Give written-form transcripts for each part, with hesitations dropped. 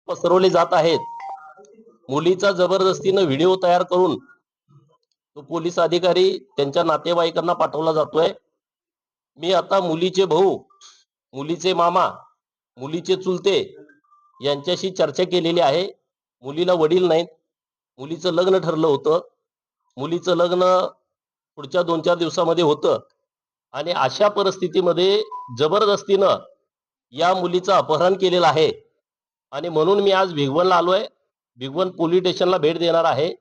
पसरवले जात आहेत. मुलीचा जबरदस्तीनं व्हिडिओ तयार करून तो पोलीस अधिकारी त्यांच्या नातेवाईकांना पाठवला जातोय. मी आता मुलीचे भाऊ, मुलीचे मामा, मुलीचे चुलते यांच्याशी चर्चा केलेली आहे. मुलीला वडील नाहीत. मुलीचं लग्न ठरलं होतं. मुलीचं लग्न पुढच्या 2-4 दिवसामध्ये होतं आणि अशा परिस्थितीमध्ये जबरदस्तीनं या मुलीचं अपहरण केलेलं आहे. आणि म्हणून मी आज भिगवणला आलोय. भिगवण पोलीस स्टेशनला भेट देणार आहे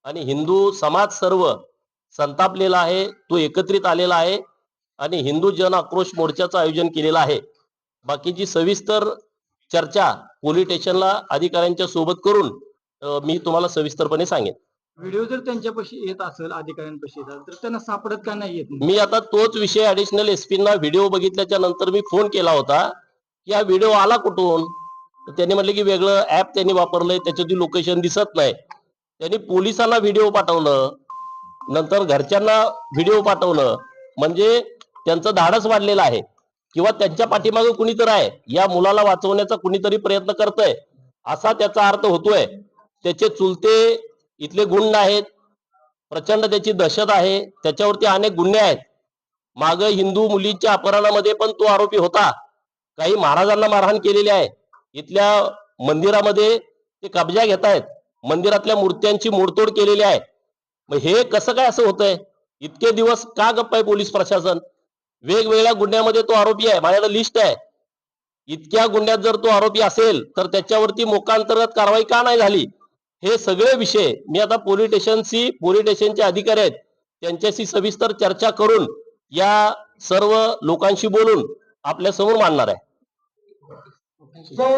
आणि हिंदू समाज सर्व संतापलेला आहे. तो एकत्रित आलेला आहे आणि हिंदू जन आक्रोश मोर्चाचं आयोजन केलेलं आहे. बाकीची सविस्तर चर्चा पोलीस स्टेशनला अधिकाऱ्यांच्या सोबत करून मी तुम्हाला सविस्तरपणे सांगेन. व्हिडिओ जर त्यांच्यापाशी येत असेल अधिकाऱ्यांपाशी तर त्यांना सापडत का नाही येत? मी आता तोच विषय ऍडिशनल एसपींना व्हिडिओ बघितल्याच्या नंतर मी फोन केला होता की हा व्हिडिओ आला कुठून. त्यांनी म्हटले की वेगळं ऍप त्यांनी वापरलंय, त्याच्याची लोकेशन दिसत नाही. त्यांनी पोलिसांना व्हिडिओ पाठवलं, नंतर घरच्यांना व्हिडिओ पाठवलं. म्हणजे त्यांचं धाडस वाढलेलं आहे किंवा त्यांच्या पाठीमागे कुणीतरी आहे, या मुलाला वाचवण्याचा कुणीतरी प्रयत्न करतोय असा त्याचा अर्थ होतोय. त्याचे चुलते इथले गुंड आहेत, प्रचंड त्याची दहशत आहे, त्याच्यावरती अनेक गुन्हे आहेत. मागे हिंदू मुलींच्या अपहरणामध्ये पण तो आरोपी होता. काही महाराजांना मारहाण केलेली आहे. इथल्या मंदिरामध्ये ते कब्जा घेत आहेत, मंदिरातल्या मूर्त्यांची मोडतोड केलेली आहे. मग हे कसं काय असं होतंय? इतके दिवस का गप्प आहे पोलीस प्रशासन? वेगवेगळ्या गुन्ह्यामध्ये तो आरोपी आहे, माझ्याकडे लिस्ट आहे. इतक्या गुन्ह्यात जर तो आरोपी असेल तर त्याच्यावरती मोकांतर्गत कारवाई का नाही झाली? हे सगळे विषय मी आता पोलीस स्टेशनचे अधिकारी आहेत त्यांच्याशी सविस्तर चर्चा करून या सर्व लोकांशी बोलून आपल्या समोर मांडणार आहे.